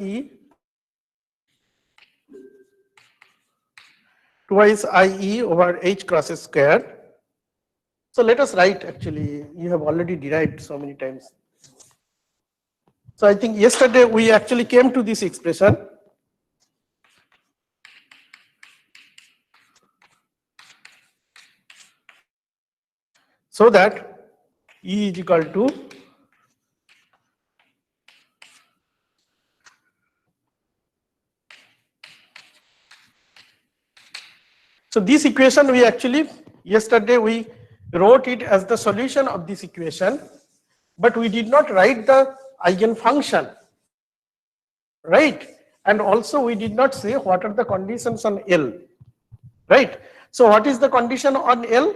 E twice IE over H cross square. So let us write, actually, you have already derived so many times. So I think yesterday we actually came to this expression. So that E is equal to so this equation we actually yesterday we wrote it as the solution of this equation, but we did not write the eigenfunction, right? And also we did not say what are the conditions on L, right? So what is the condition on L?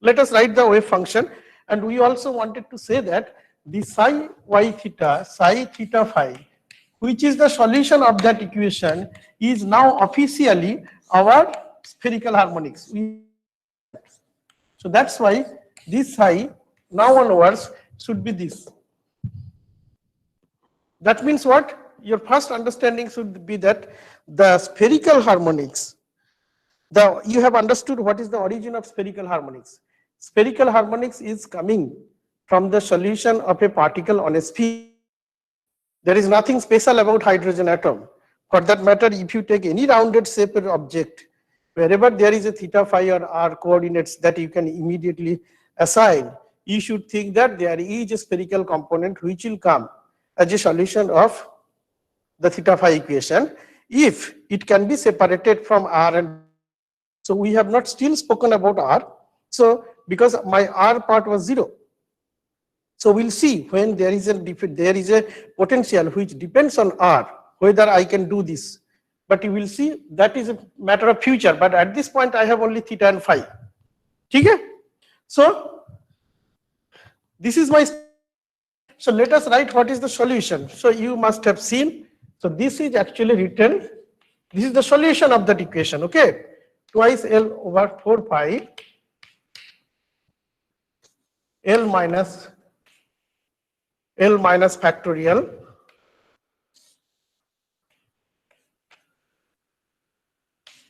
Let us write the wave function, and we also wanted to say that the psi y theta, psi theta phi, which is the solution of that equation, is now officially our spherical harmonics. So that's why this psi now onwards should be this. That means what? Your first understanding should be that the spherical harmonics, you have understood what is the origin of spherical harmonics. Spherical harmonics is coming from the solution of a particle on a sphere. There is nothing special about hydrogen atom. For that matter, if you take any rounded shaped object, wherever there is a theta, phi or r coordinates that you can immediately assign, you should think that there is a spherical component which will come as a solution of the theta phi equation if it can be separated from r. And so we have not still spoken about r. So because my r part was 0. So we'll see when there is a potential which depends on r, whether I can do this. But you will see that is a matter of future. But at this point, I have only theta and phi. Okay? So this is my. So let us write what is the solution. So you must have seen. So this is actually written. This is the solution of that equation. Okay? Twice L over 4 pi L minus factorial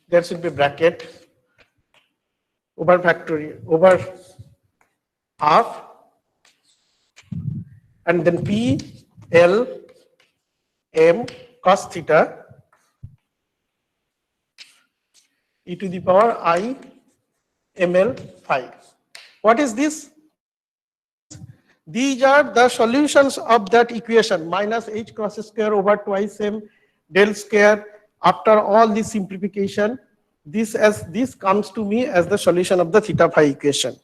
there should be bracket over factorial over half and then P L M cos theta e to the power I ml phi. What is this? These are the solutions of that equation, minus h cross square over twice m del square. After all this simplification, this comes to me as the solution of the theta phi equation.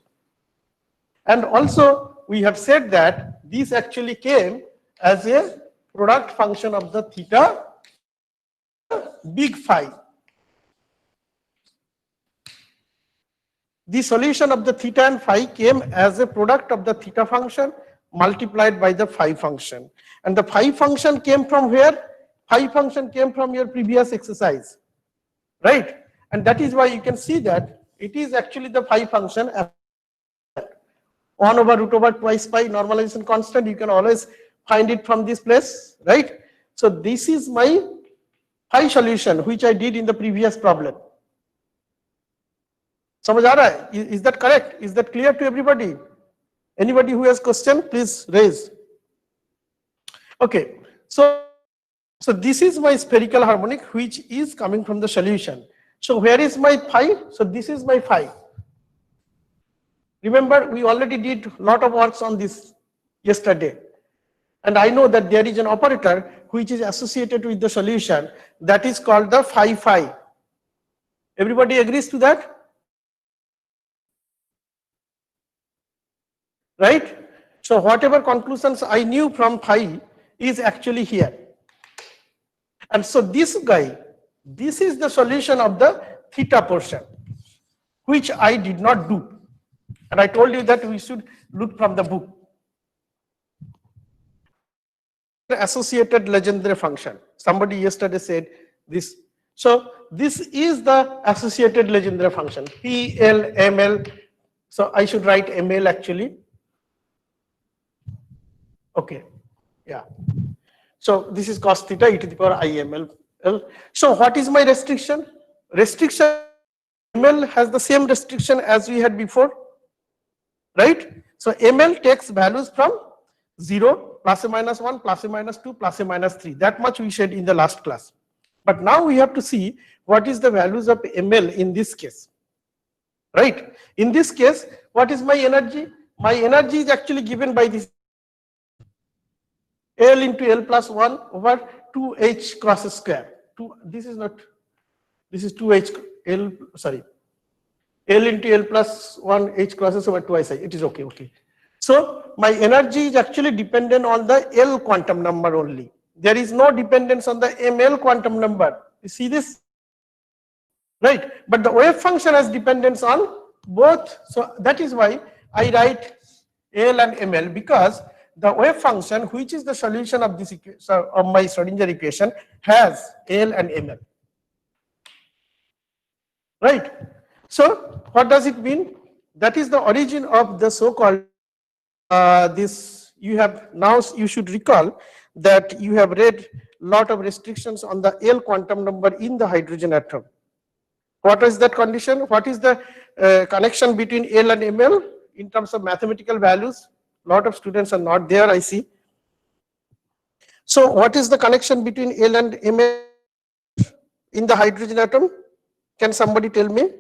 And also we have said that this actually came as a product function of the theta big phi. The solution of the theta and phi came as a product of the theta function multiplied by the phi function. And the phi function came from where? Phi function came from your previous exercise, right? And that is why you can see that it is actually the phi function 1 over root over twice pi normalization constant. You can always find it from this place, right? So this is my phi solution which I did in the previous problem. समझ आ रहा है? Is that correct? Is that clear to everybody? Anybody who has question, please raise. Okay, so this is my spherical harmonic which is coming from the solution. So where is my phi? So this is my phi. Remember, we already did a lot of works on this yesterday. And I know that there is an operator which is associated with the solution that is called the phi phi. Everybody agrees to that? Right? So whatever conclusions I knew from phi is actually here. And so this guy, this is the solution of the theta portion, which I did not do. And I told you that we should look from the book. The associated Legendre function. Somebody yesterday said this. So this is the associated Legendre function, PL, ML. So I should write ML actually. Okay, yeah. So this is cos theta e to the power IML. So what is my restriction? Restriction ML has the same restriction as we had before, right? So ML takes values from 0, plus or minus 1, plus or minus 2, plus or minus 3. That much we said in the last class. But now we have to see what is the values of ML in this case, right? In this case, what is my energy? My energy is actually given by this L into L plus 1 over 2H cross square. This is not, this is 2H L, sorry, L into L plus 1 H crosses over 2 I. It is okay, okay. So my energy is actually dependent on the L quantum number only. There is no dependence on the ML quantum number. You see this? Right? But the wave function has dependence on both. So that is why I write L and ML, because the wave function, which is the solution of this of my Schrodinger equation, has L and ML. Right? So what does it mean? That is the origin of the so-called this. You have now, you should recall that you have read lot of restrictions on the L quantum number in the hydrogen atom. What is that condition? What is the connection between L and ML in terms of mathematical values? Lot of students are not there, I see. So what is the connection between L and ML in the hydrogen atom? Can somebody tell me?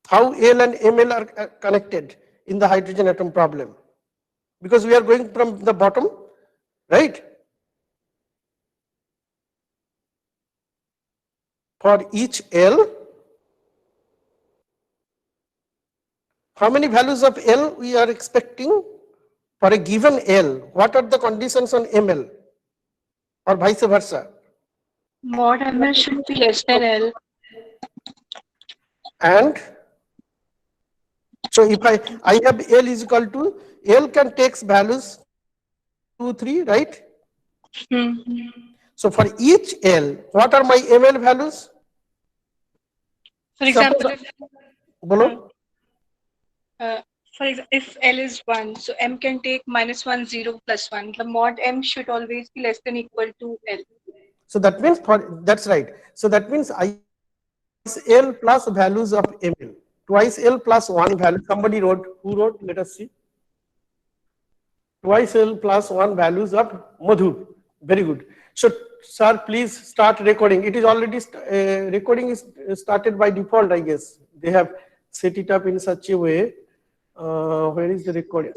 How L and ML are connected in the hydrogen atom problem? Because we are going from the bottom, right? For each L, how many values of L we are expecting? For a given L, what are the conditions on ML? Or vice versa? Mod ML should be less than L. And so if I have L is equal to, L can takes values 2, 3, right? So for each L, what are my ML values? For example, Bolo? if L is 1, so M can take minus 1, 0, plus 1. The mod M should always be less than equal to L. So that means, that's right. So that means I L plus values of ML. Twice L plus 1 value. Somebody wrote, who wrote? Let us see. Twice L plus 1 values of Madhu. Very good. So, sir, please start recording. It is already, recording is started by default, I guess. They have set it up in such a way. Where is the recording?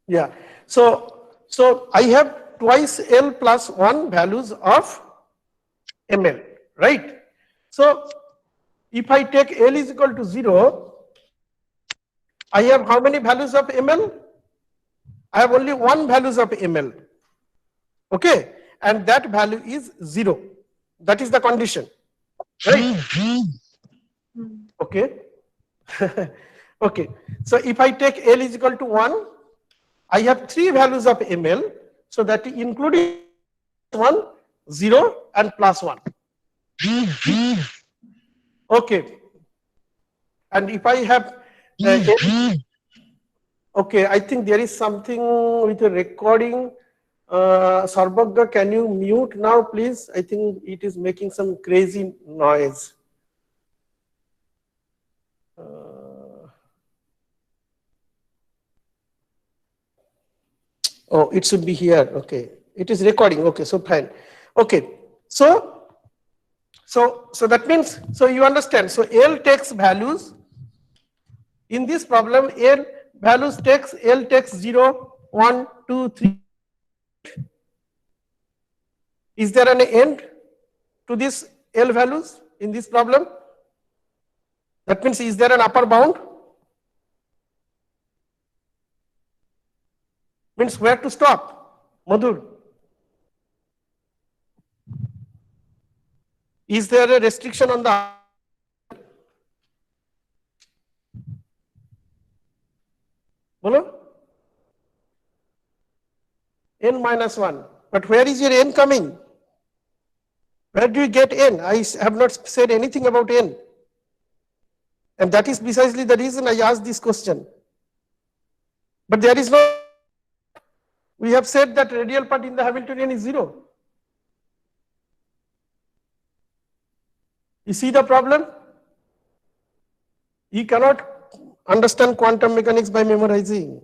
Yeah. So I have twice L plus 1 values of ML, right? So if I take L is equal to 0, I have how many values of ML? I have only one values of ML. Okay. And that value is 0. That is the condition. Right? Okay. Okay. So if I take L is equal to 1, I have 3 values of ML. So that including 1, 0 and plus 1. Okay. And if I have okay, I think there is something with the recording. Sarbagga, can you mute now, please? I think it is making some crazy noise. Oh, it should be here. Okay, it is recording. Okay, so fine. Okay, so that means, so you understand. So L takes values. In this problem, L values takes, L takes 0, 1, 2, 3. Is there an end to this L values in this problem? That means, is there an upper bound? Means where to stop? Madhur. Is there a restriction on the Bolo? N minus 1. But where is your N coming? Where do you get n? I have not said anything about n. And that is precisely the reason I asked this question. But there is no, we have said that radial part in the Hamiltonian is 0. You see the problem? You cannot understand quantum mechanics by memorizing.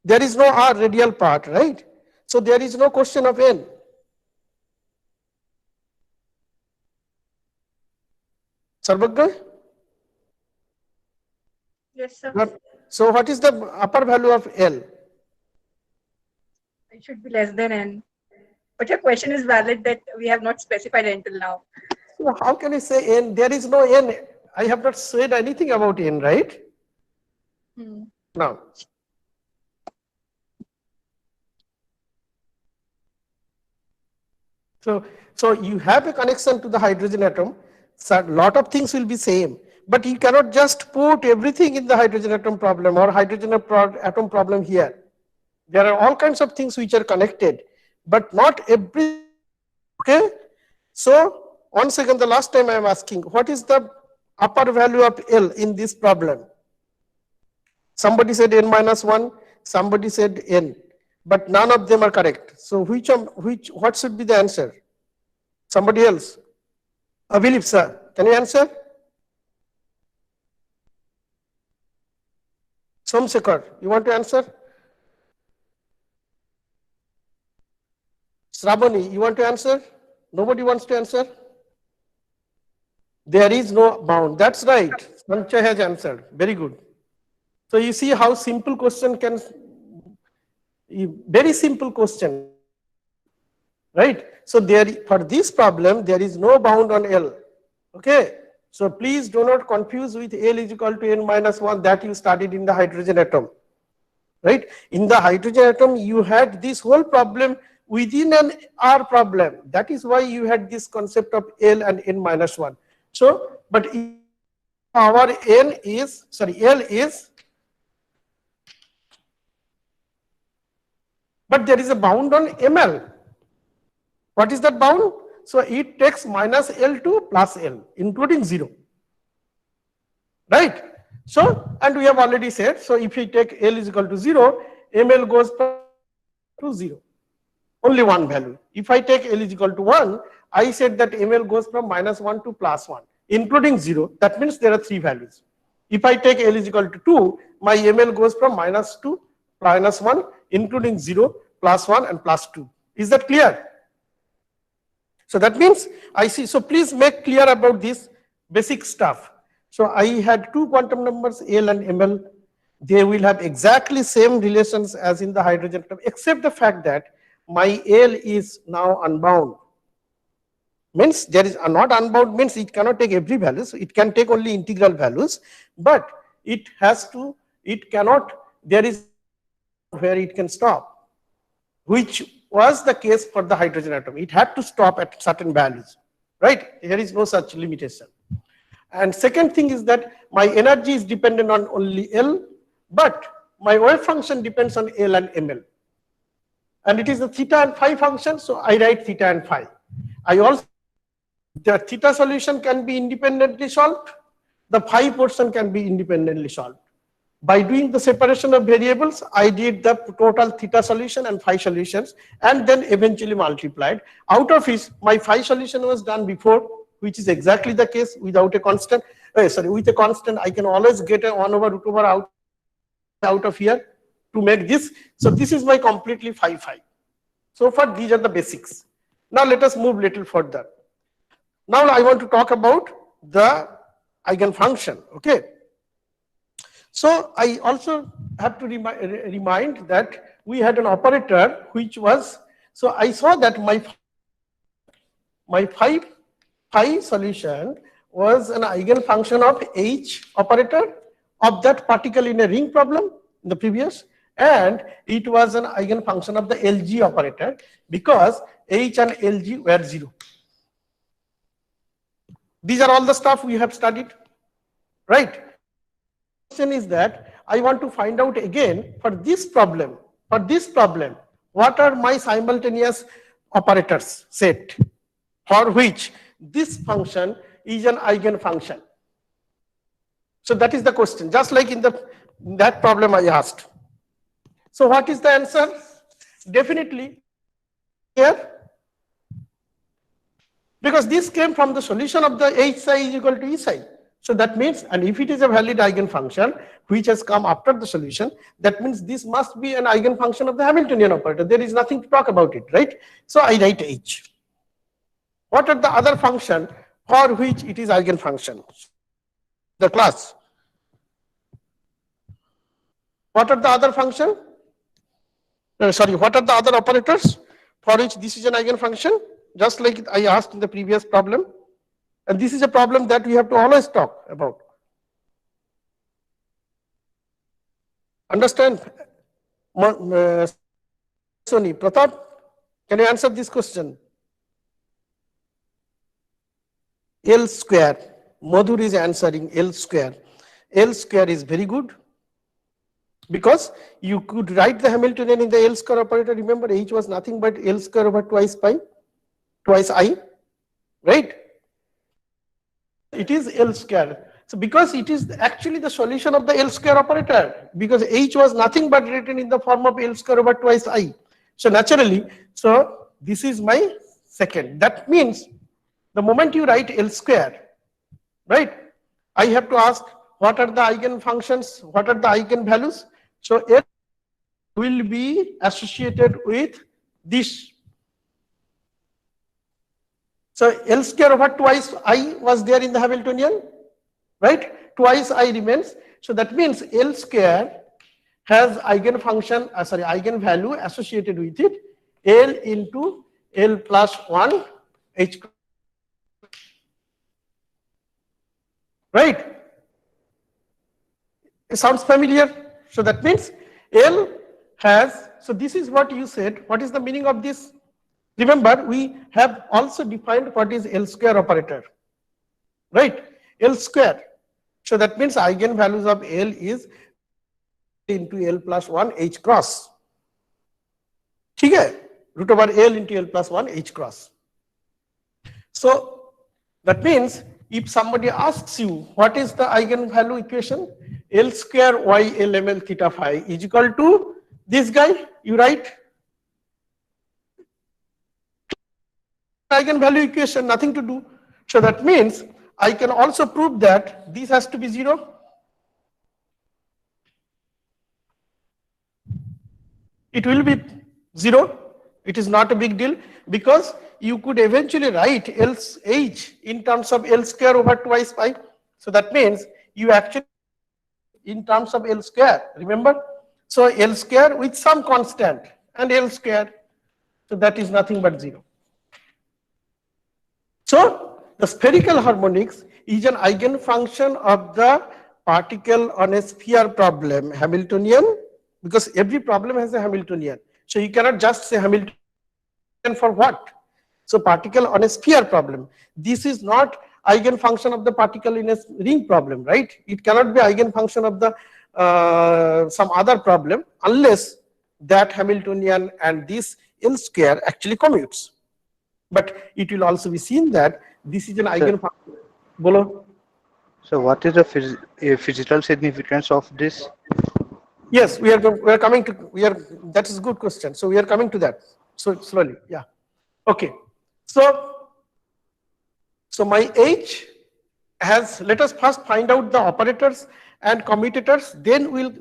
There is no R radial part, right? So there is no question of n. Sarvagna? Yes, sir. So what is the upper value of L? It should be less than n. But your question is valid that we have not specified until now. So how can I say n? There is no n. I have not said anything about n, right? Now. So you have a connection to the hydrogen atom. So a lot of things will be same, but you cannot just put everything in the hydrogen atom problem or hydrogen atom problem here. There are all kinds of things which are connected, but not every. Okay. So once again, the last time I am asking, what is the upper value of L in this problem? Somebody said n minus 1, somebody said n, but none of them are correct. So what should be the answer? Somebody else? Abhilip sir, can you answer? Somsekhar, you want to answer? Shravani, you want to answer? Nobody wants to answer? There is no bound. That's right. Sanchay has answered. Very good. So you see how simple question can, very simple question, right? So there, for this problem, there is no bound on L. Okay. So please do not confuse with L is equal to n minus 1 that you studied in the hydrogen atom, right? In the hydrogen atom, you had this whole problem within an R problem. That is why you had this concept of L and n minus 1. So, but our L is, but there is a bound on ML. What is that bound? So it takes minus L to plus L, including 0. Right? So, and we have already said, so if we take L is equal to 0, ML goes to 0. Only one value. If I take L is equal to 1, I said that ML goes from minus 1 to plus 1, including 0. That means there are 3 values. If I take L is equal to 2, my ML goes from minus 2, minus 1, including 0, plus 1 and plus 2. Is that clear? So that means I see. So please make clear about this basic stuff. So I had 2 quantum numbers, L and ML. They will have exactly same relations as in the hydrogen atom, except the fact that my L is now unbound. Means there is not unbound, means it cannot take every value. So it can take only integral values, but it has to, it cannot, there is where it can stop, which was the case for the hydrogen atom. It had to stop at certain values, right? There is no such limitation. And second thing is that my energy is dependent on only L, but my wave function depends on L and ML. And it is the theta and phi function, so I write theta and phi. I also, the theta solution can be independently solved, the phi portion can be independently solved. By doing the separation of variables, I did the total theta solution and phi solutions, and then eventually multiplied. Out of which my phi solution was done before, which is exactly the case without a constant. With a constant, I can always get a 1 over root over out of here to make this. So this is my completely phi. So far, these are the basics. Now let us move little further. Now I want to talk about the eigenfunction. Okay. So I also have to remind that we had an operator which was, so I saw that my phi solution was an eigenfunction of H operator of that particle in a ring problem in the previous, and it was an eigenfunction of the LG operator because H and LG were 0. These are all the stuff we have studied, right? Question is that I want to find out again for this problem, what are my simultaneous operators set? for which this function is an eigenfunction. So that is the question, just like in that problem I asked. So what is the answer? Definitely here, because this came from the solution of the h psi is equal to e psi. So that means, and if it is a valid eigenfunction which has come after the solution, that means this must be an eigenfunction of the Hamiltonian operator. There is nothing to talk about it, right? So I write h. What are the other function for which it is eigenfunction? The class. What are the other function? What are the other operators for which this is an eigenfunction? Just like I asked in the previous problem. And this is a problem that we have to always talk about. Understand? Sony, Pratap, can you answer this question? L square. Madhur is answering L square. L square is very good, because you could write the Hamiltonian in the L square operator. Remember, h was nothing but L square over twice pi, twice I, right? It is L square. So because it is actually the solution of the L square operator, because h was nothing but written in the form of L square over twice I. So naturally, so this is my second. That means the moment you write L square, right, I have to ask what are the eigenfunctions, what are the eigenvalues. So L will be associated with this. So L square over twice I was there in the Hamiltonian, right? Twice I remains. So that means L square has eigenvalue associated with it, L into L plus 1 h. Right? It sounds familiar. So that means L has, so this is what you said. What is the meaning of this? Remember, we have also defined what is L square operator. Right? L square. So that means eigenvalues of L is into L plus 1 h cross. Okay? Root over L into L plus 1 h cross. So that means if somebody asks you what is the eigenvalue equation, L square y LML theta phi is equal to this guy, you write eigenvalue equation, nothing to do. So that means I can also prove that this has to be 0. It will be 0. It is not a big deal, because you could eventually write h in terms of L square over twice pi. So that means you actually in terms of L square, remember? So L square with some constant and L square. So that is nothing but 0. So the spherical harmonics is an eigenfunction of the particle on a sphere problem, Hamiltonian, because every problem has a Hamiltonian. So you cannot just say Hamiltonian for what? So particle on a sphere problem. This is not eigenfunction of the particle in a ring problem, right? It cannot be eigenfunction of the some other problem unless that Hamiltonian and this L square actually commutes. But it will also be seen that this is an eigenfunction. Bolo. So what is the physical significance of this? Yes, we are coming to, that is a good question. So we are coming to that. So slowly, yeah. Okay. So my H has, let us first find out the operators and commutators, then we'll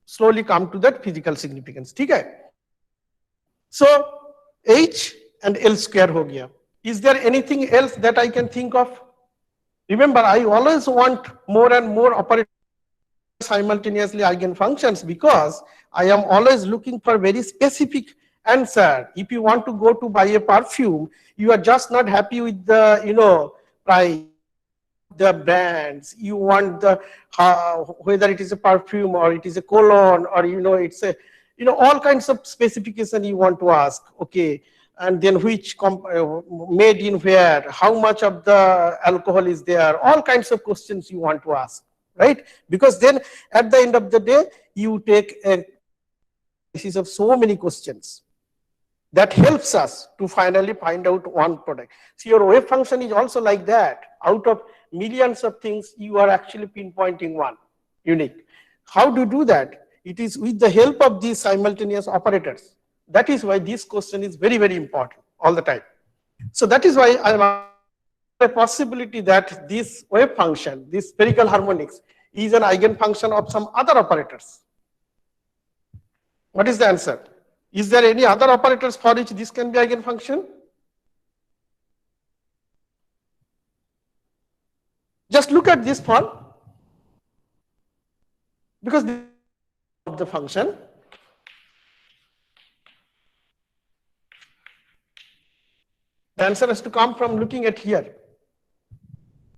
slowly come to that physical significance. Okay? So H and L square ho gaya. Is there anything else that I can think of? Remember, I always want more and more operators simultaneously eigenfunctions, because I am always looking for very specific answer. If you want to go to buy a perfume, you are just not happy with the price, the brands. You want the whether it is a perfume or it is a cologne or it's a all kinds of specification you want to ask. Okay, and then which made in where, how much of the alcohol is there, all kinds of questions you want to ask, right? Because then at the end of the day you take a basis of so many questions. That helps us to finally find out one product. So your wave function is also like that. Out of millions of things, you are actually pinpointing one unique. How to do that? It is with the help of these simultaneous operators. That is why this question is very, very important all the time. So that is why I am a possibility that this wave function, this spherical harmonics, is an eigenfunction of some other operators. What is the answer? Is there any other operators for which this can be eigenfunction? Just look at this one, because this is the function. The answer has to come from looking at here.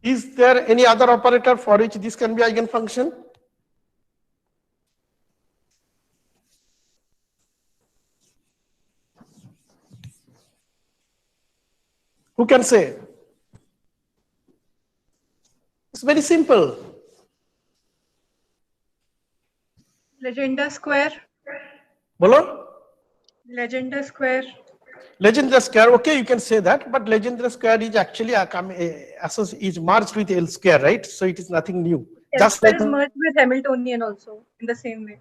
Is there any other operator for which this can be eigenfunction? Who can say? It's very simple. Legendre square. Bolo? Legendre square. Legendre square, okay, you can say that, but Legendre square is actually is merged with L square, right? So it is nothing new. L Just square like, is merged with Hamiltonian also in the same way.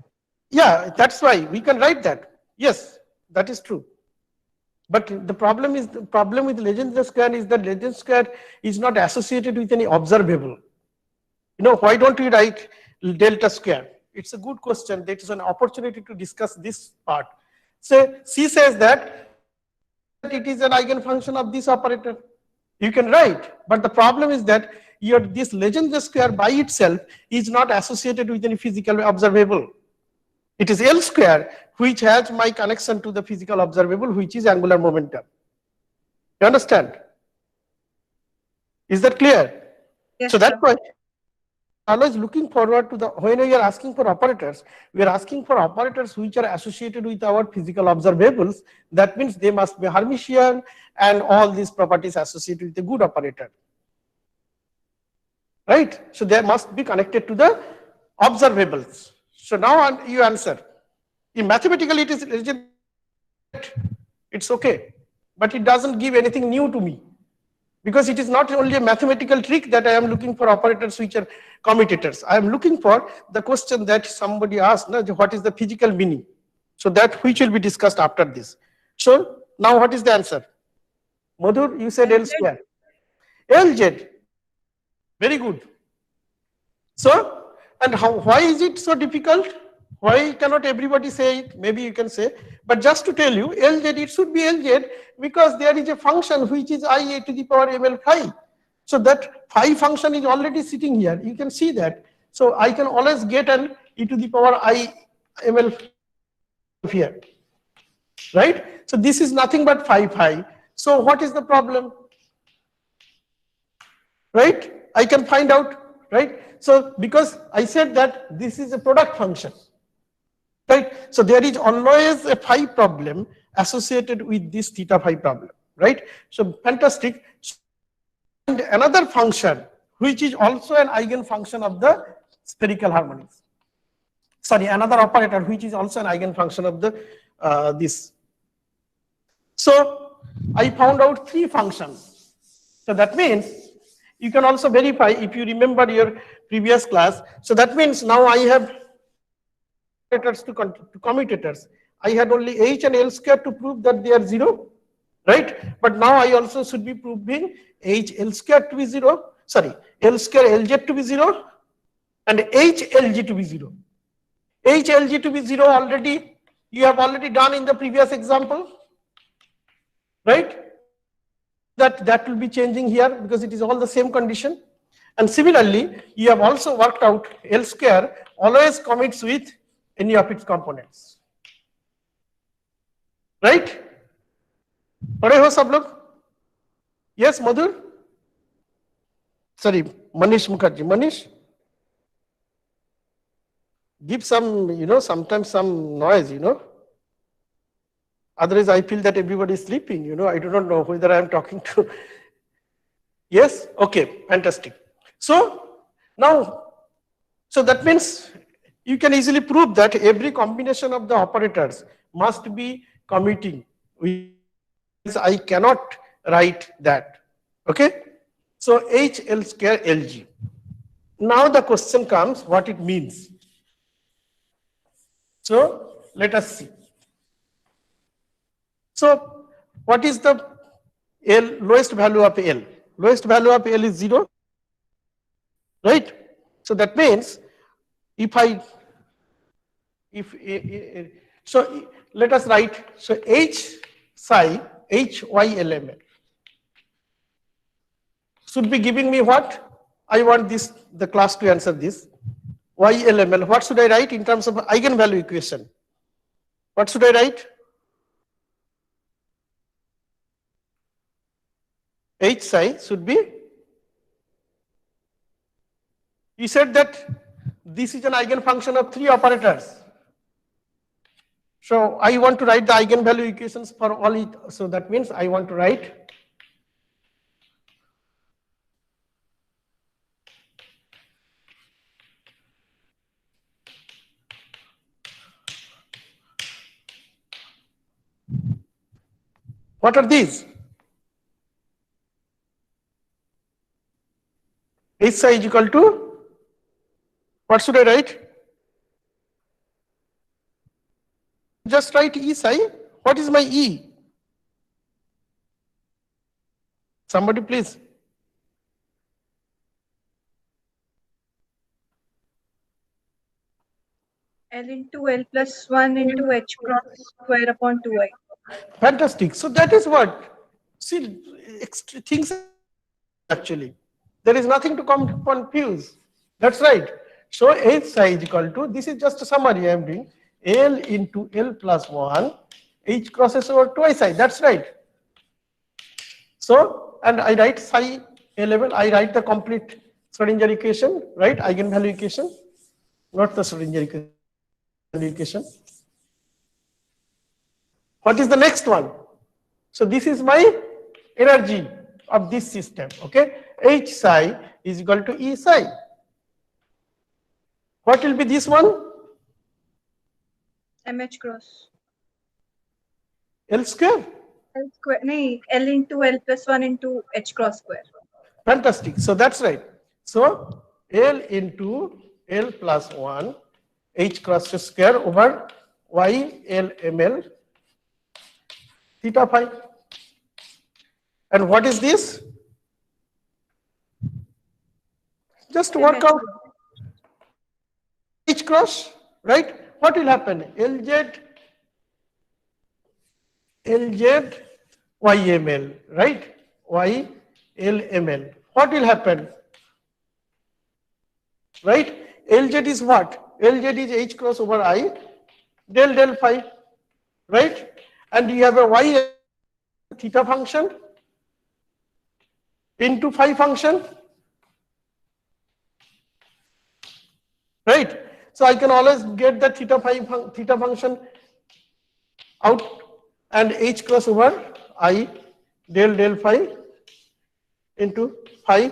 yeah, that's why we can write that. Yes, that is true. But the problem with Legendre square is that Legendre square is not associated with any observable. You know, why don't we write delta square? It's a good question. That is an opportunity to discuss this part. So C says that it is an eigenfunction of this operator. You can write, but the problem is that this Legendre square by itself is not associated with any physical observable. It is L square which has my connection to the physical observable, which is angular momentum. You understand? Is that clear? Yes, So that's sir. why always looking forward to when we are asking for operators, we are asking for operators which are associated with our physical observables. That means they must be Hermitian and all these properties associated with a good operator. Right? So they must be connected to the observables. So now you answer. In mathematical, it is it's okay, but it doesn't give anything new to me, because it is not only a mathematical trick that I am looking for operators which are commutators. I am looking for the question that somebody asked, what is the physical meaning? So that which will be discussed after this. So now what is the answer? Madhur, you said L square. LZ. Very good. So, and why is it so difficult? Why cannot everybody say it? Maybe you can say, but just to tell you, LZ, it should be LZ because there is a function which is I a to the power ml phi. So that phi function is already sitting here. You can see that. So I can always get an e to the power I ml here. Right? So this is nothing but phi. So what is the problem? Right? I can find out, right? So because I said that this is a product function. Right? So there is always a phi problem associated with this theta phi problem, right? So fantastic. And another function which is also an eigenfunction of the spherical harmonics. Sorry, another operator which is also an eigenfunction of the this. So I found out 3 functions. So that means you can also verify if you remember your previous class. So that means now I have to commutators. I had only H and L square to prove that they are 0, right? But now I also should be proving H L square to be 0, sorry, L square LZ to be 0 and H LG to be 0. H LG to be 0 already, you have already done in the previous example, right? That will be changing here because it is all the same condition. And similarly, you have also worked out L square always commits with any of its components, right? पढ़े हो सब लोग? Yes, Madhur? Sorry, Manish Mukherjee. Manish? Give some, sometimes some noise, Otherwise, I feel that everybody is sleeping, I do not know whether I am talking to. Yes? Okay, fantastic. So, now, so that means you can easily prove that every combination of the operators must be commuting I cannot write that. Okay. So H L square Lg. Now the question comes what it means. So let us see. So what is the L lowest value of L? Lowest value of L is 0, right? So that means if so let us write, so H psi HYLML should be giving me what? I want the class to answer this. YLML, what should I write in terms of eigenvalue equation? What should I write? H psi should be, you said that this is an eigenfunction of 3 operators. So I want to write the eigenvalue equations for all it. So that means I want to write what are these? H psi is equal to, what should I write? Just write E psi. What is my E? Somebody please. L into L plus 1 into H cross square upon 2I. Fantastic. So that is what. See, things actually. There is nothing to confuse. That's right. So H psi is equal to, this is just a summary I am doing, L into L plus 1, H crosses over twice I. That's right. So, and I write psi L11, I write the complete Schrodinger equation, right? Eigenvalue equation, not the Schrodinger equation. What is the next one? So this is my energy of this system, okay? H psi is equal to E psi. What will be this one? MH cross. L square. L square, no, L into L plus 1 into H cross square. Fantastic. So that's right. So L into L plus 1 H cross square over Y L ML theta phi. And what is this? Just work out H cross, right? What will happen? LZ YML, right? YLML. What will happen? Right? LZ is what? LZ is H cross over I del phi, right? And you have a Y theta function into phi function, right? So I can always get the theta function out and H cross over I del phi into phi.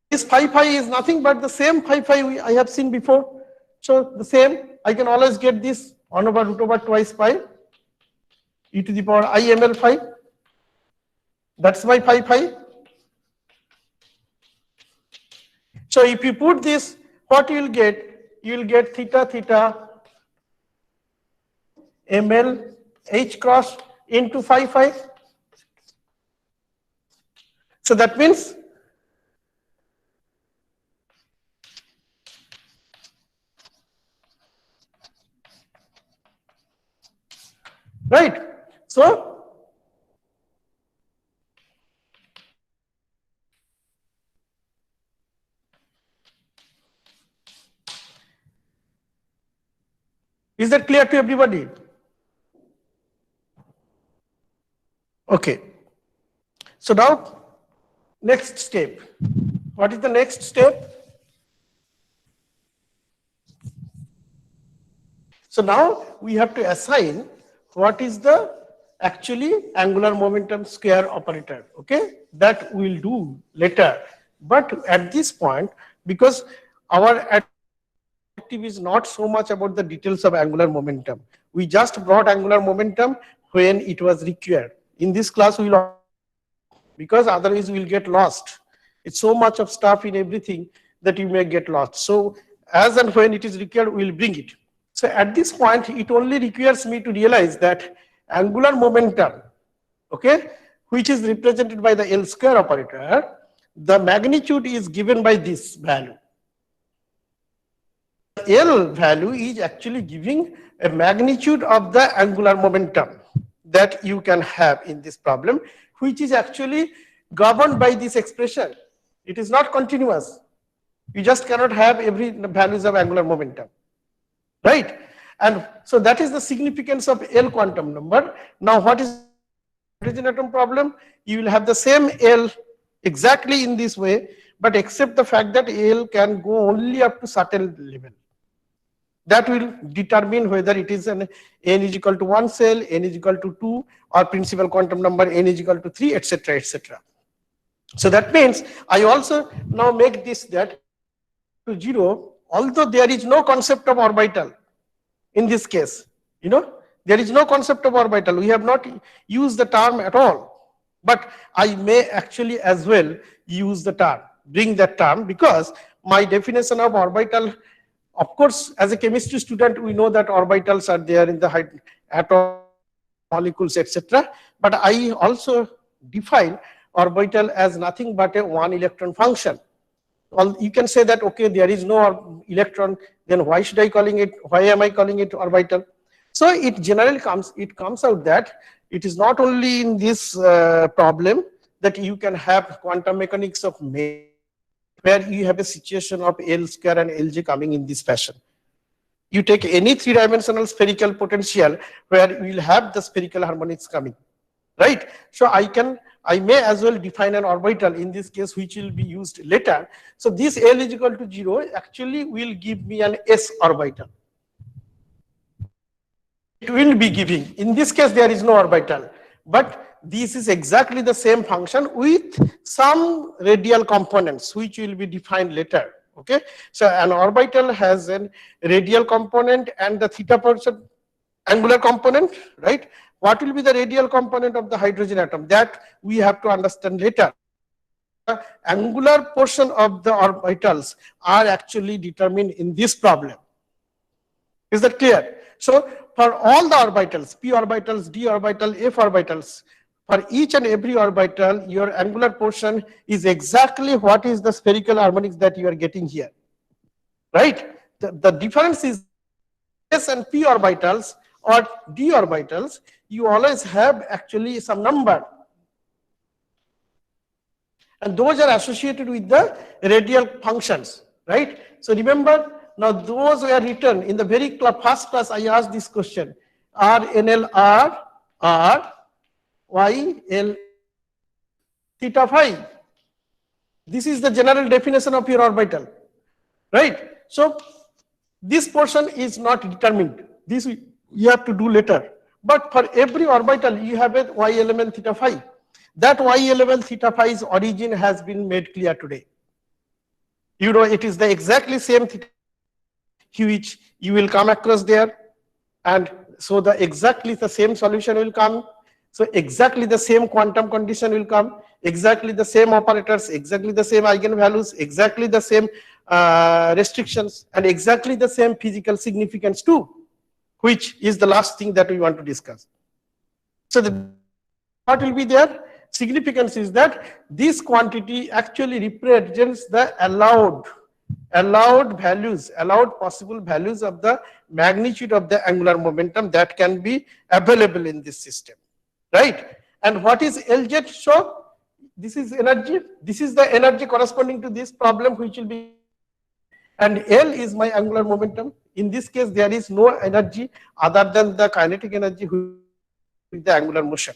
This phi is nothing but the same phi I have seen before. So the same, I can always get this 1 over root over twice pi e to the power I ml phi. That's my phi. So if you put this, what you will get? You will get theta ml H cross into phi. So that means right. So is that clear to everybody? Okay. So now next step. What is the next step? So now we have to assign what is the actually angular momentum square operator. Okay, that we'll do later. But at this point, because our objective is not so much about the details of angular momentum, We just brought angular momentum when it was required. In this class, we will, because otherwise we will get lost. It's so much of stuff in everything that you may get lost. So as and when it is required, we will bring it. So at this point, it only requires me to realize that angular momentum, okay, which is represented by the L square operator, the magnitude is given by this value. L value is actually giving a magnitude of the angular momentum that you can have in this problem, which is actually governed by this expression. It is not continuous. You just cannot have every values of angular momentum, right? And so that is the significance of L quantum number. Now what is hydrogen atom problem? You will have the same L exactly in this way, but except the fact that L can go only up to certain level. That will determine whether it is an n is equal to 1 cell, n is equal to 2, or principal quantum number n is equal to 3, etc., etc. So that means I also now make this that to 0, although there is no concept of orbital in this case. You know, there is no concept of orbital. We have not used the term at all. But I may actually as well use the term, bring that term, because my definition of orbital, of course, as a chemistry student, we know that orbitals are there in the atom, molecules, etc. But I also define orbital as nothing but a one electron function. Well, you can say that, okay, there is no electron, then why should I calling it, why am I calling it orbital? So it generally comes out that it is not only in this problem that you can have quantum mechanics of where you have a situation of L square and Lj coming in this fashion. You take any three-dimensional spherical potential where you will have the spherical harmonics coming, right? So I may as well define an orbital in this case, which will be used later. So this L is equal to 0 actually will give me an S orbital. It will be giving, in this case there is no orbital, but this is exactly the same function with some radial components which will be defined later. Okay, so an orbital has a radial component and the theta portion angular component, right? What will be the radial component of the hydrogen atom? That we have to understand later. The angular portion of the orbitals are actually determined in this problem. Is that clear? So for all the orbitals, p orbitals, d orbital, f orbitals, for each and every orbital, your angular portion is exactly what is the spherical harmonics that you are getting here, right? The difference is s and p orbitals or d orbitals, you always have actually some number, and those are associated with the radial functions, right? So remember, now those were written in the very first class. I asked this question: R NL R Y L theta phi. This is the general definition of your orbital, right? So this portion is not determined. This you have to do later. But for every orbital, you have a y element theta phi. That y element theta phi's origin has been made clear today. You know, it is the exactly same theta which you will come across there, and so exactly the same solution will come. So exactly the same quantum condition will come, exactly the same operators, exactly the same eigenvalues, exactly the same restrictions, and exactly the same physical significance too, which is the last thing that we want to discuss. So what will be there? Significance is that this quantity actually represents the allowed values, allowed possible values of the magnitude of the angular momentum that can be available in this system. Right? And what is Lz? So this is energy. This is the energy corresponding to this problem, which will be, and L is my angular momentum. In this case, there is no energy other than the kinetic energy with the angular motion.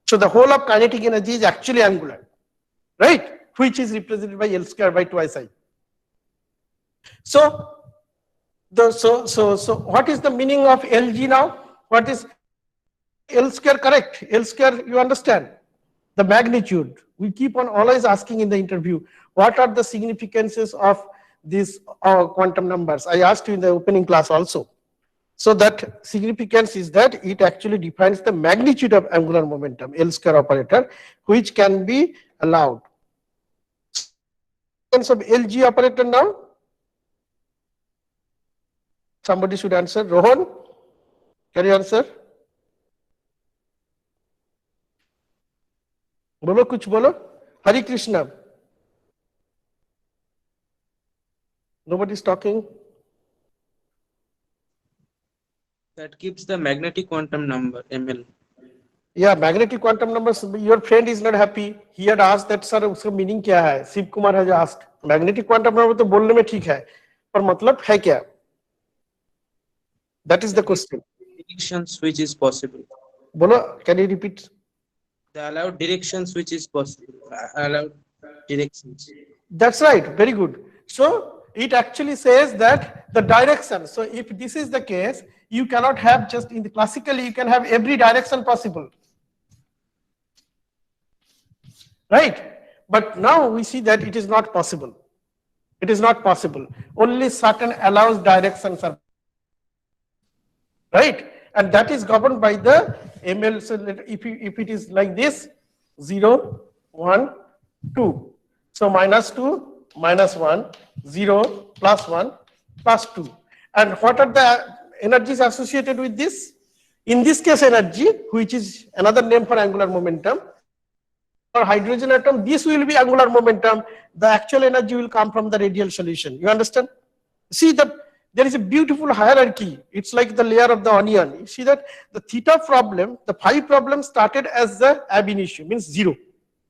So the whole of kinetic energy is actually angular, right? Which is represented by L square by twice I. So what is the meaning of Lg now? What is L square? Correct. L square, you understand the magnitude. We keep on always asking in the interview, what are the significances of these quantum numbers? I asked you in the opening class also. So that significance is that it actually defines the magnitude of angular momentum, L square operator, which can be allowed. Of LG operator now? Somebody should answer. Rohan, can you answer? Bolo kuch bolo. Hari Krishna. Nobody is talking. That gives the magnetic quantum number, ML. Yeah, magnetic quantum numbers. Your friend is not happy. He had asked that, sir, उसका meaning क्या है? Shiv Kumar has asked. Magnetic quantum number तो बोलने में ठीक है, पर मतलब है क्या? That is the question. Direction switch is possible. Bolo, can you repeat? The allowed direction switch is possible. Allowed directions. That's right. Very good. So it actually says that the direction. So if this is the case, you cannot have just in the classically, you can have every direction possible. Right? But now we see that it is not possible. It is not possible. Only certain allows directions are right, and that is governed by the ML. So if it is like this, 0, 1, 2. So -2, -1, 0, +1, +2. And what are the energies associated with this? In this case, energy, which is another name for angular momentum, for hydrogen atom, this will be angular momentum. The actual energy will come from the radial solution. You understand? See that there is a beautiful hierarchy. It's like the layer of the onion. You see that the theta problem, the phi problem started as the ab initio, means 0,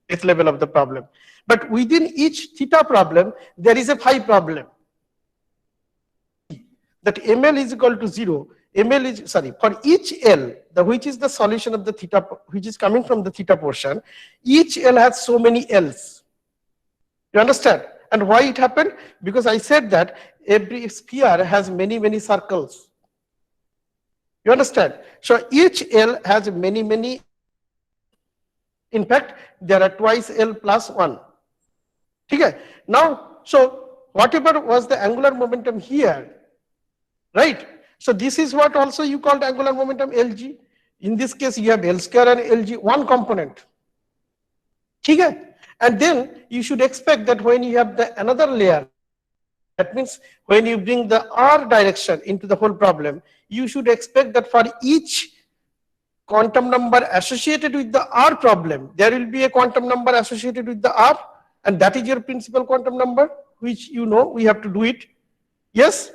its level of the problem. But within each theta problem, there is a phi problem. That ml is equal to 0. ML is, sorry, for each L, which is the solution of the theta, which is coming from the theta portion, each L has so many L's. You understand? And why it happened? Because I said that every sphere has many circles. You understand? So each L has many. In fact, there are twice L plus 1. Okay. Now, so whatever was the angular momentum here, right? So this is what also you called angular momentum Lg. In this case, you have L square and Lg, one component. Okay? And then you should expect that when you have the another layer, that means when you bring the R direction into the whole problem, you should expect that for each quantum number associated with the R problem, there will be a quantum number associated with the R, and that is your principal quantum number, which you know we have to do it. Yes?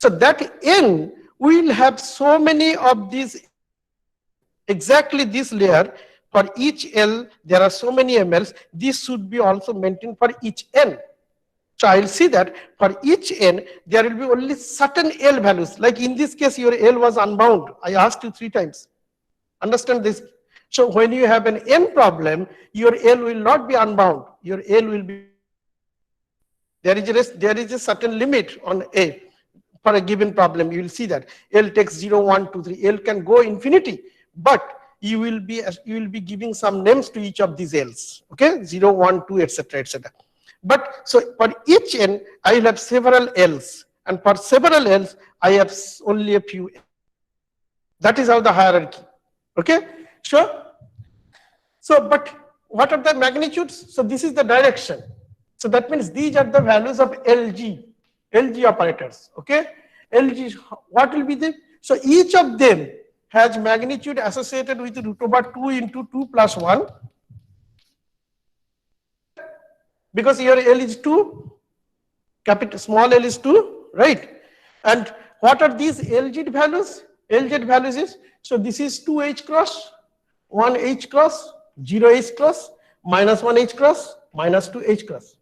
So that N will have so many of these, exactly this layer. For each L, there are so many MLs. This should be also maintained for each N. So I'll see that for each N, there will be only certain L values. Like in this case, your L was unbound. I asked you 3 times. Understand this? So when you have an N problem, your L will not be unbound. Your L will be, there is a certain limit on A. For a given problem, you will see that L takes 0, 1, 2, 3. L can go infinity, but you will be giving some names to each of these L's. Okay, 0, 1, 2, etc., etc. But so for each N, I will have several L's, and for several L's, I have only a few. That is how the hierarchy. Okay, sure. So, but what are the magnitudes? So this is the direction. So that means these are the values of LG operators. Okay, LG, what will be them? So each of them has magnitude associated with √2 into 2 plus 1, because your L is 2, capital small L is 2, right? And what are these LZ values? LZ values is, so this is 2H cross, 1H cross, 0H cross, -1H cross, -2H cross.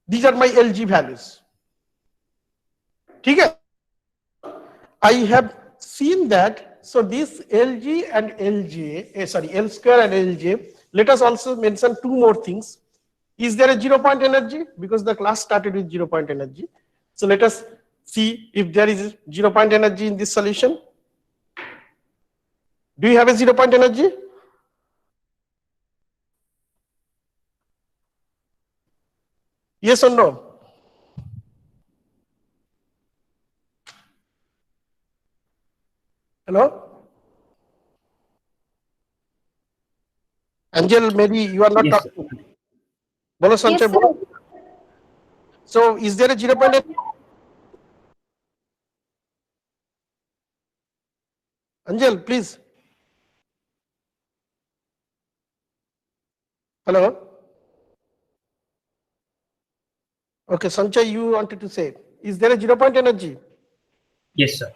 These are my LG values. Okay? I have seen that. So this LG and LJ, sorry, L square and LJ. Let us also mention 2 more things. Is there a 0-point energy? Because the class started with 0-point energy. So let us see if there is 0-point energy in this solution. Do you have a 0-point energy? Yes or no? Hello? Angel, maybe you are not Yes, sir. talking. Bolo Sanjay, Yes, bolo. sir. So is there a 0.8? Angel, please. Hello? Okay, Sanjay, you wanted to say, is there a 0 point energy? Yes, sir.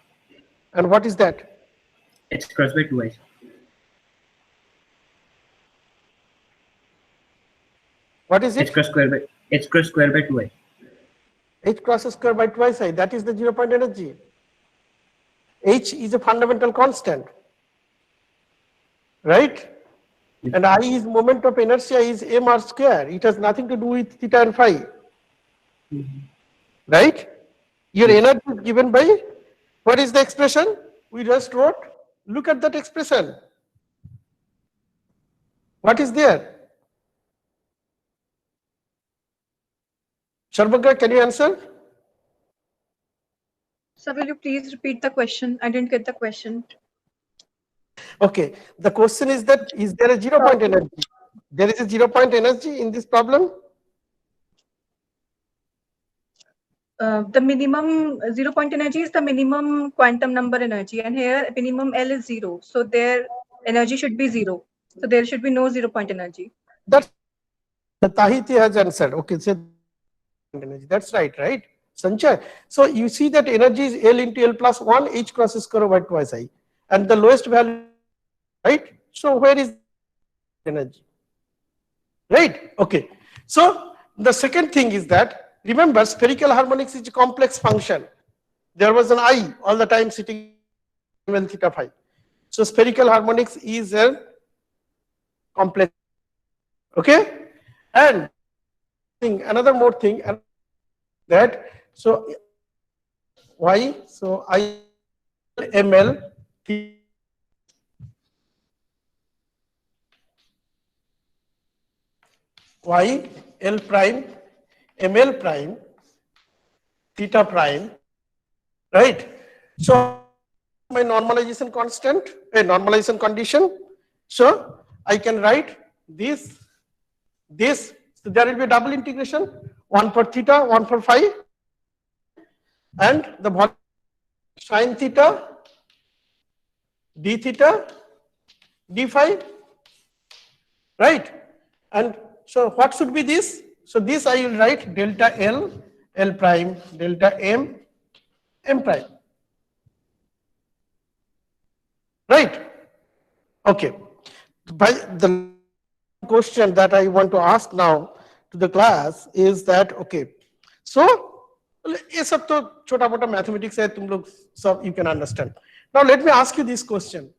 And what is that? H cross by 2i, sir. What is H it? cross square by 2i. H cross square by twice I. That is the 0 point energy. H is a fundamental constant, right? And I is moment of inertia is mr square. It has nothing to do with theta and phi, right? Your energy is given by, what is the expression we just wrote? Look at that expression. What is there? Sharbaga, can you answer? So will you please repeat the question? I didn't get the question. Okay, the question is that, is there a 0 point energy? There is a 0 point energy in this problem? The minimum 0 point energy is the minimum quantum number energy, and here minimum L is 0. So their energy should be 0. So there should be no 0 point energy. That's Tahiti has answered. Okay, so energy. That's right? Sanjay. So you see that energy is L into L plus 1 H cross square over twice I. And the lowest value, right? So where is energy? Right? Okay. So the second thing is that, remember, spherical harmonics is a complex function. There was an I all the time sitting in theta phi. So spherical harmonics is a complex. Okay? And another more thing, that so y, so I ml y l prime ml prime theta prime, right? So my normalization constant, a normalization condition. So I can write this. So there will be a double integration, one for theta, one for phi, and the volume sine theta d theta d phi, right? And so what should be this? So this I will write delta L, L prime, delta M, M prime. Right? Okay. By the question that I want to ask now to the class is that, okay, so ये सब तो छोटा मोटा mathematics है, तुम लोग सब you can understand. Now let me ask you this question.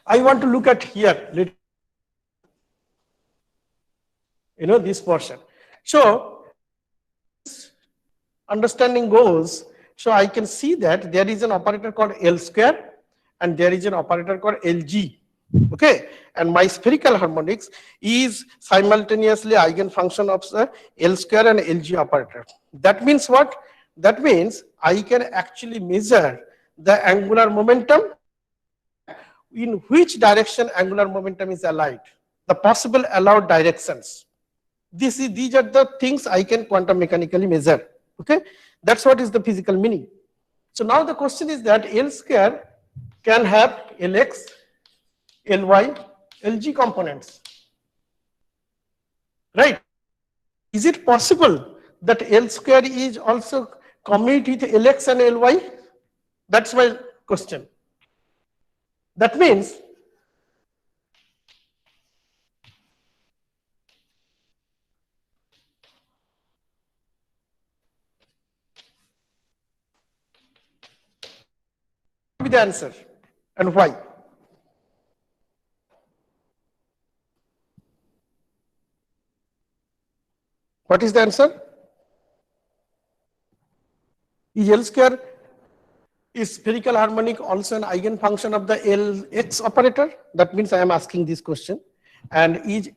I want to look at here, this portion. So understanding goes, so I can see that there is an operator called L square and there is an operator called LG. Okay, and my spherical harmonics is simultaneously eigenfunction of the L square and LG operator. That means what? That means I can actually measure the angular momentum, in which direction angular momentum is allowed, the possible allowed directions. These are the things I can quantum mechanically measure. Okay, that's what is the physical meaning. So now the question is that L square can have Lx, Ly, Lg components, right? Is it possible that L square is also commute with Lx and Ly? That's my question. That means be the answer and why? What is the answer? Is L square is spherical harmonic also an eigenfunction of the Lx operator? That means I am asking this question. And is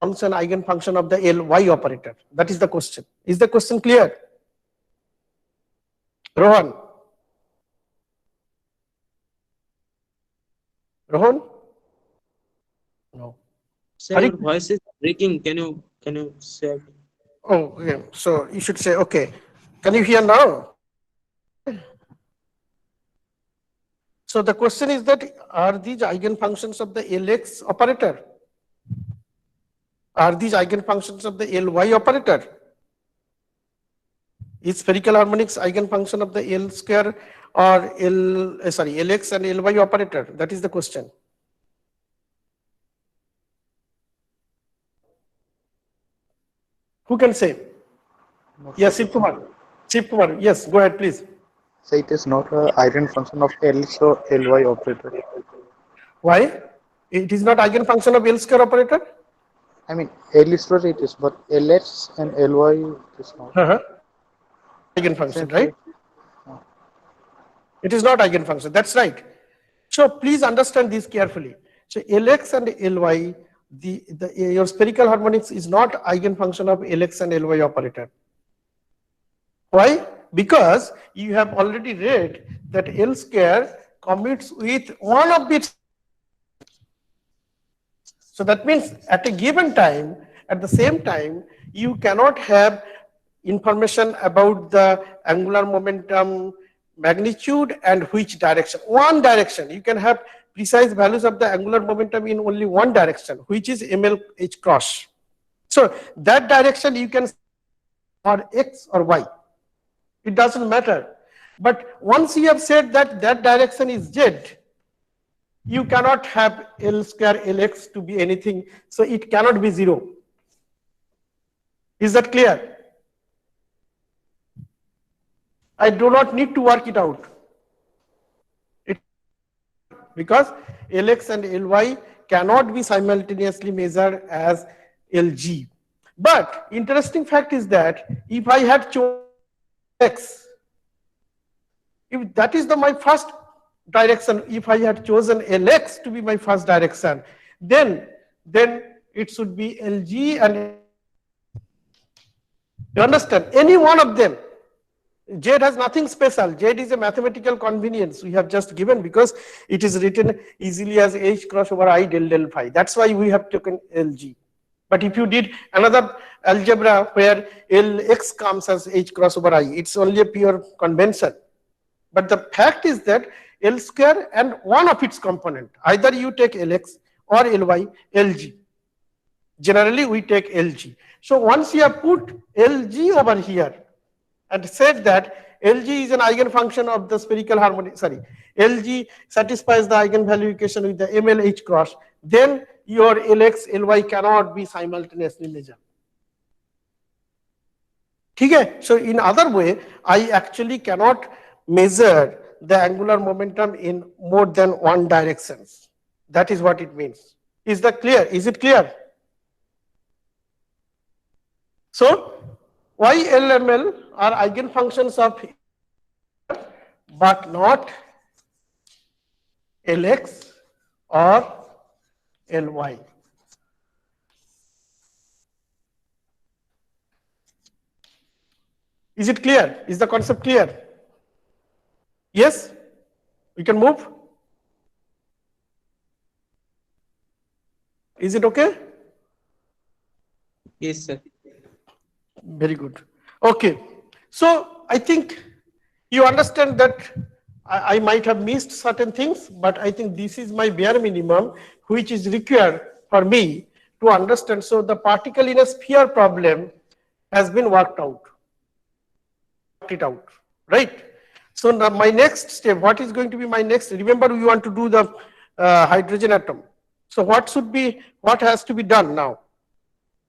also an eigenfunction of the Ly operator? That is the question. Is the question clear? Rohan? Rohan? No. Sir, Hari? your voice is breaking. Can you say again? Oh, okay. So you should say, okay. Can you hear now? So the question is that, are these eigenfunctions of the Lx operator? Are these eigenfunctions of the Ly operator? Is spherical harmonics eigenfunction of the L square or Lx and Ly operator? That is the question. Who can say? Yes, Shiv Kumar. Shiv Kumar, yes, go ahead, please. So it is not a eigenfunction of L so Ly operator. Why? It is not eigenfunction of L square operator? I mean L square it is, but Lx and Ly it is not. Eigenfunction, Since right? It is not eigenfunction, that's right. So please understand this carefully. So Lx and Ly, your spherical harmonics is not eigenfunction of Lx and Ly operator. Why? Because you have already read that L square commutes with one of its. So that means at a given time, at the same time, you cannot have information about the angular momentum, magnitude, and which direction. One direction. You can have precise values of the angular momentum in only one direction, which is MLH cross. So that direction you can, or X or Y. It doesn't matter. But once you have said that that direction is Z, you cannot have L square Lx to be anything. So it cannot be 0. Is that clear? I do not need to work it out. Because Lx and Ly cannot be simultaneously measured as Lg. But interesting fact is that if I had chosen X, if that is my first direction, if I had chosen Lx to be my first direction, then it should be Lg, and you understand, any one of them. Z has nothing special. Z is a mathematical convenience we have just given because it is written easily as H cross over I del del phi. That's why we have taken Lg. But if you did another algebra where Lx comes as H cross over I, it's only a pure convention. But the fact is that L square and one of its component, either you take Lx or Ly, Lg. Generally we take Lg. So once you have put Lg over here and said that Lg is an eigenfunction of the spherical harmonic, Lg satisfies the eigenvalue equation with the MLH cross, then your Lx, Ly cannot be simultaneously measured. Okay? So in other way, I actually cannot measure the angular momentum in more than one direction. That is what it means. Is that clear? Is it clear? So YLML are eigenfunctions of but not Lx or Ly. Is it clear? Is the concept clear? Yes? We can move? Is it okay? Yes, sir. Very good. Okay. So I think you understand that I might have missed certain things, but I think this is my bare minimum which is required for me to understand. So the particle in a sphere problem has been worked out. Right? So now my next step, what is going to be my next? Remember, we want to do the hydrogen atom. So what has to be done now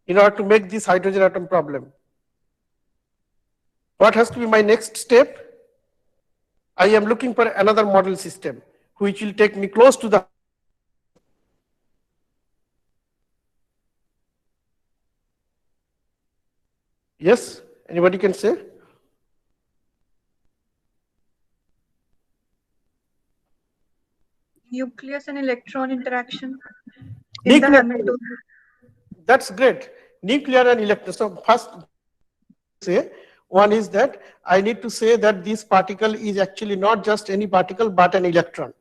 in order to make this hydrogen atom problem? What has to be my next step? I am looking for another model system which will take me close to the. Yes? Anybody can say? Nucleus and electron interaction in the Nuclear. Hamiltonian. That's great. Nuclear and electron. So first say one is that I need to say that this particle is actually not just any particle but an electron.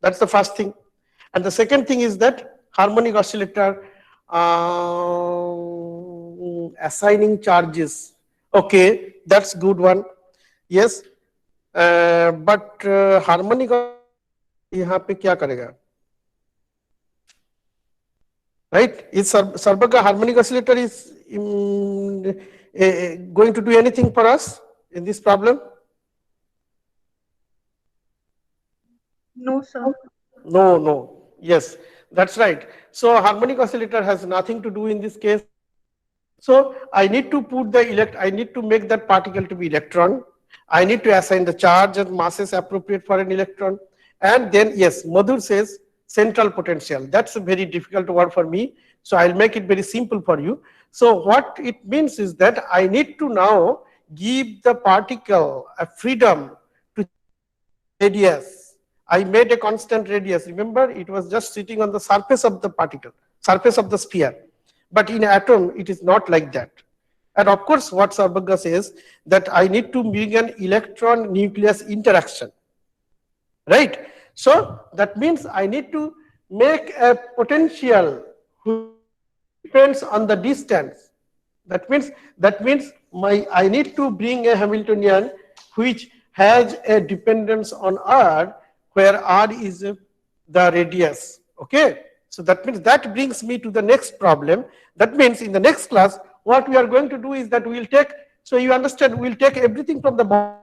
That's the first thing. And the second thing is that harmonic oscillator assigning charges. Okay, that's good one. Yes, but harmonic यहाँ पे क्या करेगा? Right? Is Sarbaga harmonic oscillator is going to do anything for us in this problem? No, sir. No, no. Yes, that's right. So harmonic oscillator has nothing to do in this case. So I need to put the I need to make that particle to be electron. I need to assign the charge and masses appropriate for an electron. And then yes, Madhur says central potential. That's a very difficult word for me. So I'll make it very simple for you. So what it means is that I need to now give the particle a freedom to radius. I made a constant radius. Remember, it was just sitting on the surface of the particle, surface of the sphere. But in atom, it is not like that. And of course, what Sarbaga says that I need to bring an electron nucleus interaction, right? So that means I need to make a potential which depends on the distance. That means I need to bring a Hamiltonian which has a dependence on R, where R is the radius. Okay. So that means that brings me to the next problem. That means in the next class, what we are going to do is that we will take, so you understand, we'll take everything from the bottom,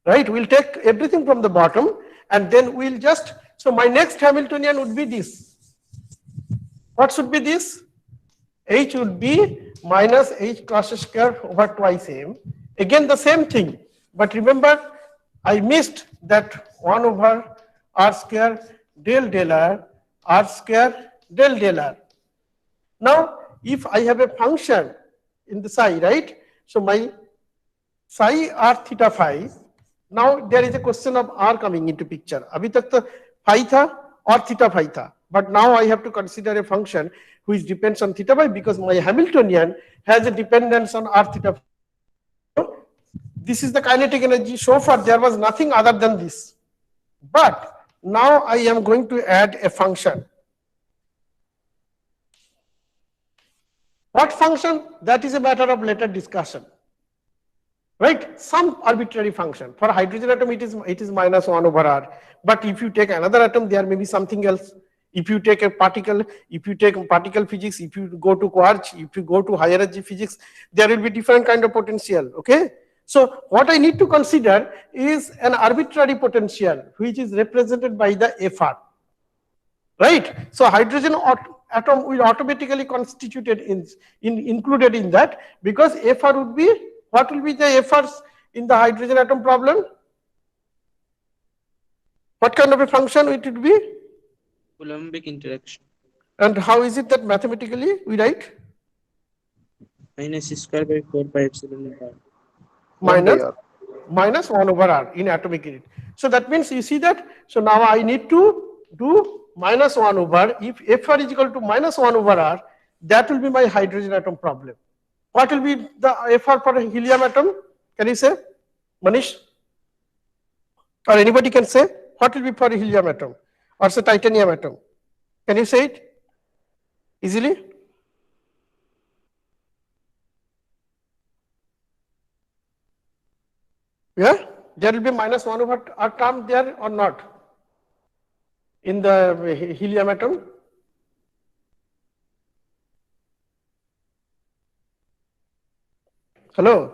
right? We'll take everything from the bottom and then we'll just, so my next Hamiltonian would be this. What should be this? H would be minus H cross square over twice M. Again the same thing, but remember I missed that 1 over R square del R square del R. Now, if I have a function in the psi, right? So my psi r theta phi. Now there is a question of r coming into picture. Abhi tak to phi tha or theta phi tha. But now I have to consider a function which depends on theta phi because my Hamiltonian has a dependence on r theta phi. So this is the kinetic energy. So far there was nothing other than this. But now I am going to add a function. What function? That is a matter of later discussion, right? Some arbitrary function. For hydrogen atom, it is minus 1 over R. But if you take another atom, there may be something else. If you take a particle, if you take particle physics, if you go to quark, if you go to higher energy physics, there will be different kind of potential. Okay. So what I need to consider is an arbitrary potential, which is represented by the FR, right? So hydrogen atom will automatically constituted included in that because FR would be, what will be the FRs in the hydrogen atom problem? What kind of a function it would be? Coulombic interaction. And how is it that mathematically we write? Minus square by 4 pi epsilon r. Minus 1 over R in atomic unit. So that means you see that. So now I need to do minus 1 over, if FR is equal to minus 1 over R, that will be my hydrogen atom problem. What will be the FR for a helium atom? Can you say? Manish? Or anybody can say? What will be for a helium atom? Or say titanium atom? Can you say it easily? Yeah? There will be minus 1 over R term there or not? In the helium atom? Hello?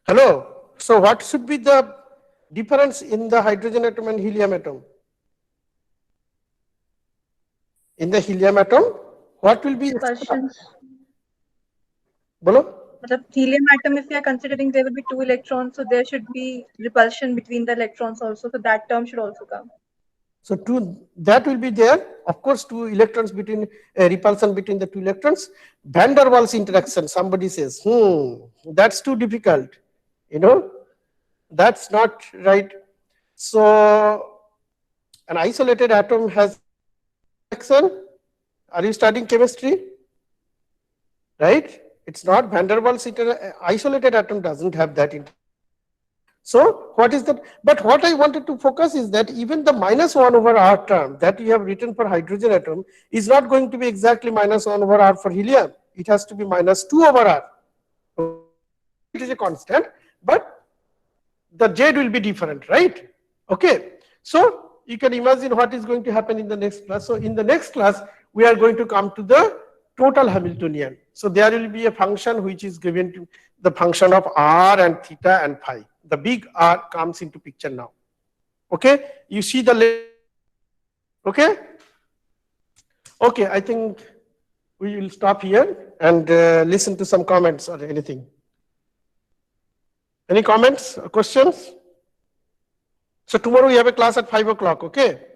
Hello? So what should be the difference in the hydrogen atom and helium atom? In the helium atom, what will be Repulsion. Bolo? The helium atom, if we are considering there will be 2 electrons, so there should be repulsion between the electrons also. So that term should also come. So that will be there. Of course, 2 electrons between repulsion between the 2 electrons. Van der Waals interaction. Somebody says, that's too difficult. You know, that's not right. So an isolated atom has interaction. Are you studying chemistry? Right? It's not van der Waals isolated atom doesn't have that. So what is that? But what I wanted to focus is that even the -1 over R term that you have written for hydrogen atom is not going to be exactly -1 over R for helium. It has to be -2 over R. It is a constant, but the Z will be different, right? Okay. So you can imagine what is going to happen in the next class. So in the next class, we are going to come to the total Hamiltonian. So there will be a function which is given to the function of R and theta and phi. The big R comes into picture now. Okay, you see the okay. Okay, I think we will stop here and listen to some comments or anything. Any comments or questions? So tomorrow we have a class at 5 o'clock. Okay.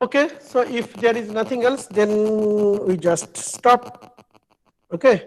Okay, so if there is nothing else, then we just stop. Okay.